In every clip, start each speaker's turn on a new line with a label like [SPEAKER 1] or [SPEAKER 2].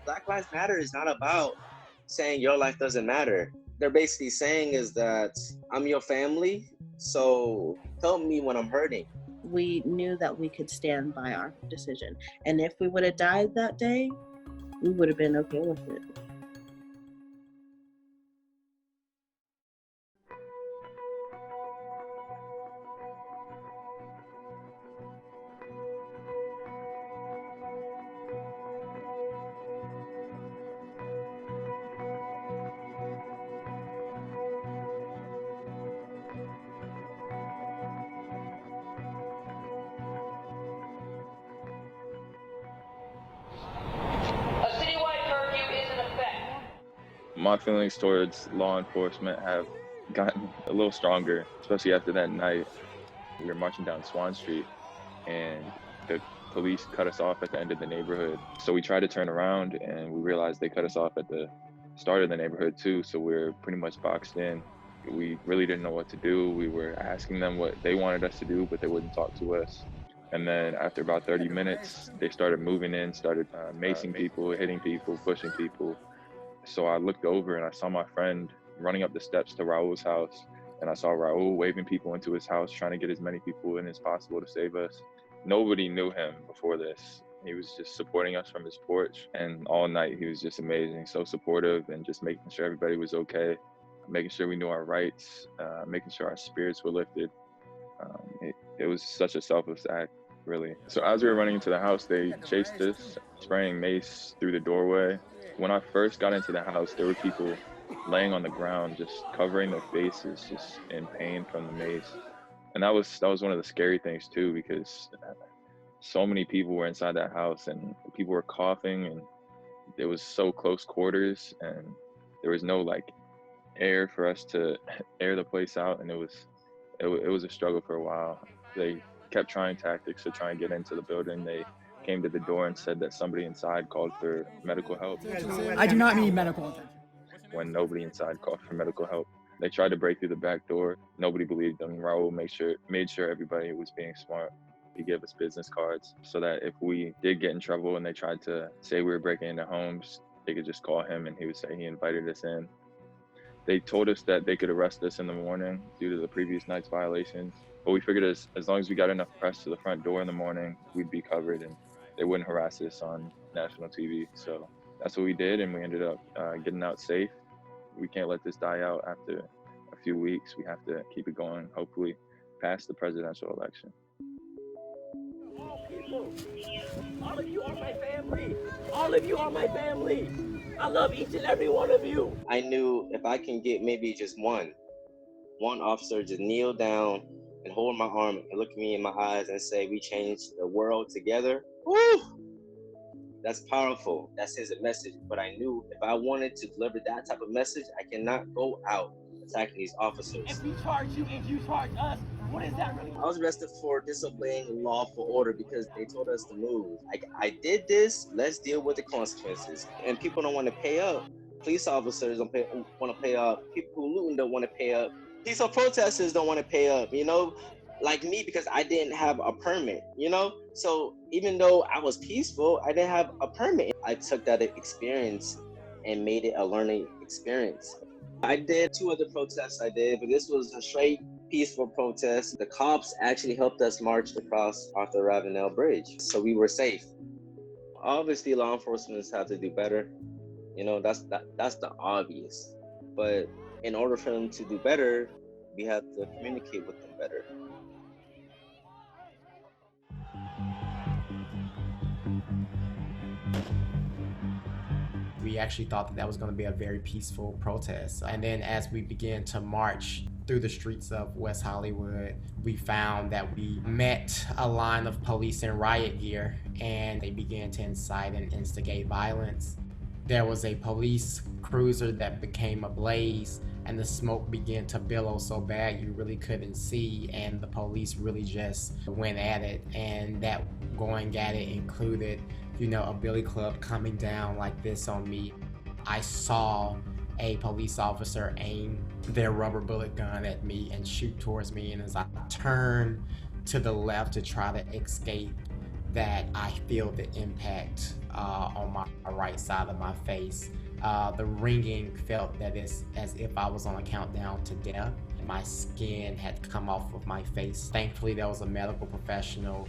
[SPEAKER 1] Black Lives Matter is not about saying your life doesn't matter. They're basically saying is that I'm your family, so help me when I'm hurting.
[SPEAKER 2] We knew that we could stand by our decision. And if we would have died that day, we would have been okay with it.
[SPEAKER 3] My feelings towards law enforcement have gotten a little stronger, especially after that night. We were marching down Swan Street and the police cut us off at the end of the neighborhood. So we tried to turn around and we realized they cut us off at the start of the neighborhood too. So we were pretty much boxed in. We really didn't know what to do. We were asking them what they wanted us to do, but they wouldn't talk to us. And then after about 30 minutes, they started moving in, started macing people, hitting people, pushing people. So I looked over and I saw my friend running up the steps to Raul's house. And I saw Raul waving people into his house, trying to get as many people in as possible to save us. Nobody knew him before this. He was just supporting us from his porch. And all night, he was just amazing, so supportive and just making sure everybody was okay, making sure we knew our rights, making sure our spirits were lifted. It was such a selfless act, really. So as we were running into the house, they chased us, spraying mace through the doorway. When I first got into the house, there were people laying on the ground, just covering their faces, just in pain from the mace. And that was one of the scary things too, because so many people were inside that house and people were coughing and it was so close quarters and there was no like air for us to air the place out. And it was a struggle for a while. They kept trying tactics to try and get into the building. They came to the door and said that somebody inside called for medical help.
[SPEAKER 4] I do not need medical attention.
[SPEAKER 3] When nobody inside called for medical help. They tried to break through the back door. Nobody believed them. Raul made sure everybody was being smart. He gave us business cards so that if we did get in trouble and they tried to say we were breaking into homes, they could just call him and he would say he invited us in. They told us that they could arrest us in the morning due to the previous night's violations. But we figured as long as we got enough press to the front door in the morning, we'd be covered and they wouldn't harass us on national TV. So that's what we did, and we ended up getting out safe. We can't let this die out after a few weeks. We have to keep it going, hopefully past the presidential election.
[SPEAKER 5] All of you are my family. All of you are my family. I love each and every one of you.
[SPEAKER 1] I knew if I can get maybe just one officer just kneel down and hold my arm and look me in my eyes and say, we changed the world together. Woo! That's powerful. That sends a message. But I knew if I wanted to deliver that type of message, I cannot go out attacking these officers.
[SPEAKER 5] If we charge you and you charge us, what is that really?
[SPEAKER 1] I was arrested for disobeying lawful order because they told us to move. I did this, let's deal with the consequences. And people don't want to pay up. Police officers don't want to pay up. People who looting don't want to pay up. Peaceful protesters don't want to pay up, like me, because I didn't have a permit, So even though I was peaceful, I didn't have a permit. I took that experience and made it a learning experience. I did 2 other protests but this was a straight peaceful protest. The cops actually helped us march across Arthur Ravenel Bridge, so we were safe. Obviously, law enforcement have to do better. That's the obvious. But in order for them to do better, we have to communicate with them better.
[SPEAKER 6] We actually thought that was going to be a very peaceful protest. And then as we began to march through the streets of West Hollywood, we found that we met a line of police in riot gear and they began to incite and instigate violence. There was a police cruiser that became ablaze and the smoke began to billow so bad you really couldn't see, and the police really just went at it. And that going at it included, a billy club coming down like this on me. I saw a police officer aim their rubber bullet gun at me and shoot towards me, and as I turned to the left to try to escape that, I feel the impact on my right side of my face. The ringing felt that it's as if I was on a countdown to death. My skin had come off of my face. Thankfully, there was a medical professional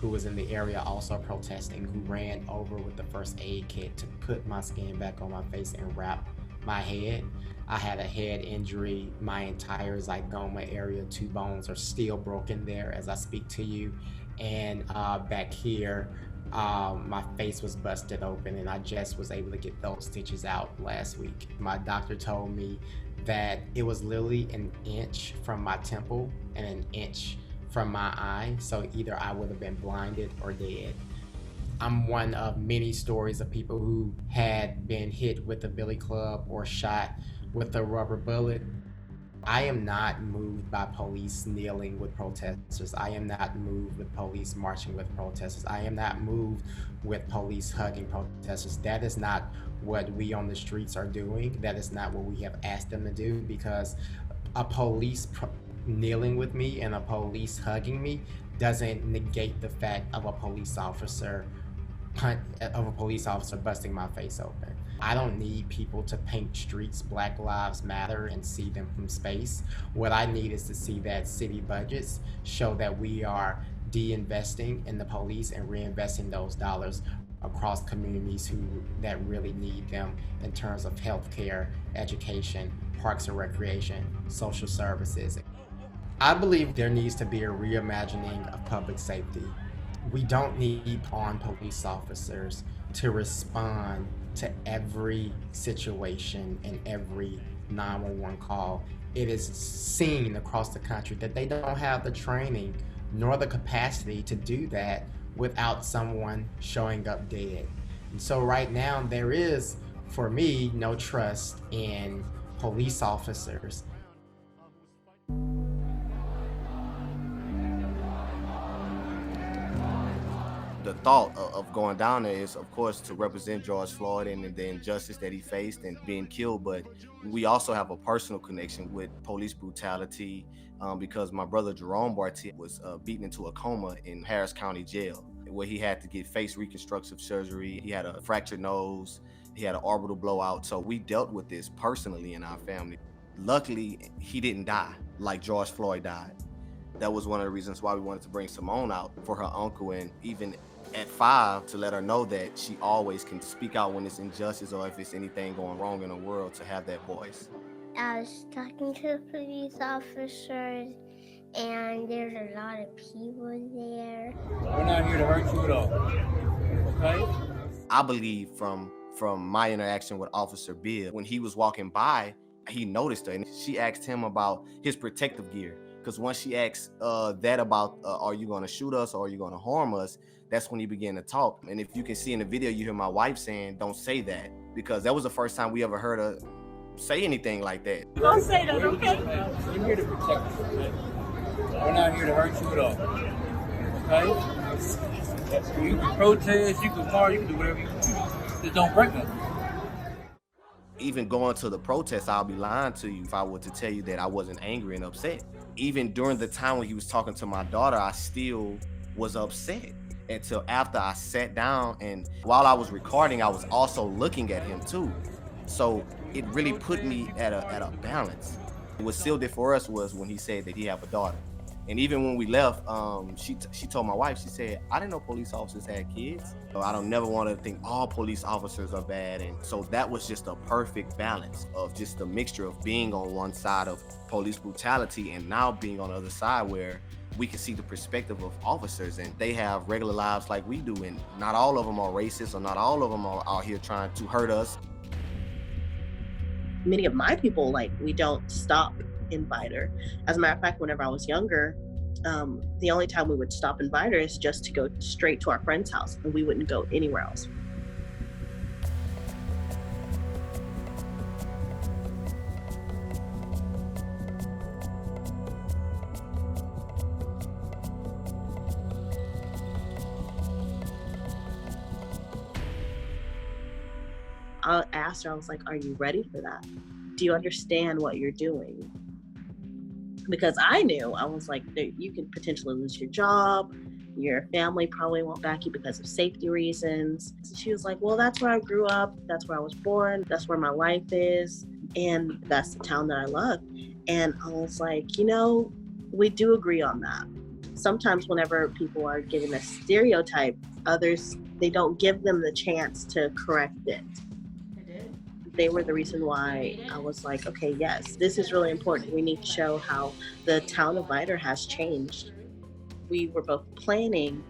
[SPEAKER 6] who was in the area also protesting, who ran over with the first aid kit to put my skin back on my face and wrap my head. I had a head injury. My entire zygoma area, 2 bones are still broken there as I speak to you. And back here, my face was busted open, and I just was able to get those stitches out last week. My doctor told me that it was literally an inch from my temple and an inch from my eye, so either I would have been blinded or dead. I'm one of many stories of people who had been hit with a billy club or shot with a rubber bullet. I am not moved by police kneeling with protesters. I am not moved with police marching with protesters. I am not moved with police hugging protesters. That is not what we on the streets are doing. That is not what we have asked them to do, because a police kneeling with me and a police hugging me doesn't negate the fact of a police officer busting my face open. I don't need people to paint streets Black Lives Matter and see them from space. What I need is to see that city budgets show that we are de-investing in the police and reinvesting those dollars across communities that really need them in terms of healthcare, education, parks and recreation, social services. I believe there needs to be a reimagining of public safety. We don't need armed police officers to respond to every situation and every 911 call. It is seen across the country that they don't have the training nor the capacity to do that without someone showing up dead. And so right now there is, for me, no trust in police officers.
[SPEAKER 7] The thought of going down there is, of course, to represent George Floyd and the injustice that he faced and being killed. But we also have a personal connection with police brutality because my brother Jerome Bartier was beaten into a coma in Harris County Jail, where he had to get face reconstructive surgery. He had a fractured nose. He had an orbital blowout. So we dealt with this personally in our family. Luckily, he didn't die like George Floyd died. That was one of the reasons why we wanted to bring Simone out for her uncle, and even at 5 to let her know that she always can speak out when it's injustice or if it's anything going wrong in the world, to have that voice.
[SPEAKER 8] I was talking to police officers, and there's a lot of people there.
[SPEAKER 5] We're not here to hurt you at all, okay?
[SPEAKER 7] I believe from my interaction with Officer Bill, when he was walking by, he noticed her and she asked him about his protective gear. Because once she asked that about, are you going to shoot us or are you going to harm us, that's when he began to talk. And if you can see in the video, you hear my wife saying, don't say that, because that was the first time we ever heard her say anything like that.
[SPEAKER 8] Don't say that, okay?
[SPEAKER 5] We're here to protect you, okay? We're not here to hurt you at all, okay? You can protest, you can march, you can do whatever you want. Just don't break nothing.
[SPEAKER 7] Even going to the protest, I'll be lying to you if I were to tell you that I wasn't angry and upset. Even during the time when he was talking to my daughter, I still was upset until after I sat down, and while I was recording, I was also looking at him too. So it really put me at a balance. What sealed it for us was when he said that he had a daughter. And even when we left, she told my wife, she said, I didn't know police officers had kids. So I don't never want to think all police officers are bad. And so that was just a perfect balance of just a mixture of being on one side of police brutality and now being on the other side where we can see the perspective of officers and they have regular lives like we do. And not all of them are racist, or not all of them are out here trying to hurt us.
[SPEAKER 2] Many of my people, we don't stop in VIDOR. As a matter of fact, whenever I was younger, the only time we would stop in VIDOR is just to go straight to our friend's house, and we wouldn't go anywhere else. I asked her, I was like, are you ready for that? Do you understand what you're doing? Because I knew, I was like, you can potentially lose your job. Your family probably won't back you because of safety reasons. She was like, well, that's where I grew up. That's where I was born. That's where my life is. And that's the town that I love. And I was like, we do agree on that. Sometimes whenever people are given a stereotype, others, they don't give them the chance to correct it. They were the reason why I was like, okay, yes, this is really important. We need to show how the town of VIDOR has changed. We were both planning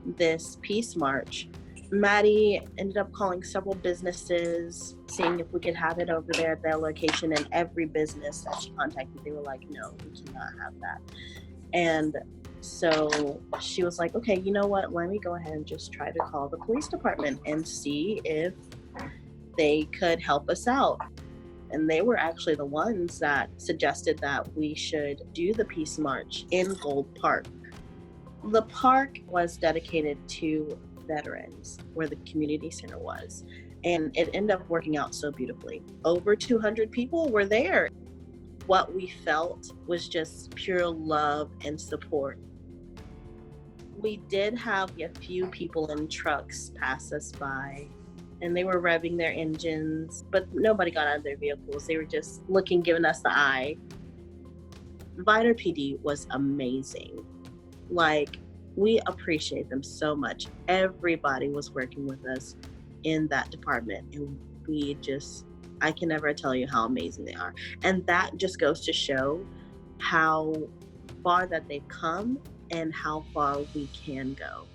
[SPEAKER 2] this peace march. Maddie ended up calling several businesses, seeing if we could have it over there at their location, and every business that she contacted, they were like, no, we cannot have that. And so she was like, okay, you know what? Let me go ahead and just try to call the police department and see if they could help us out. And they were actually the ones that suggested that we should do the Peace March in Gold Park. The park was dedicated to veterans, where the community center was. And it ended up working out so beautifully. Over 200 people were there. What we felt was just pure love and support. We did have a few people in trucks pass us by, and they were revving their engines, but nobody got out of their vehicles. They were just looking, giving us the eye. VIDOR PD was amazing. We appreciate them so much. Everybody was working with us in that department, and I can never tell you how amazing they are. And that just goes to show how far that they've come and how far we can go.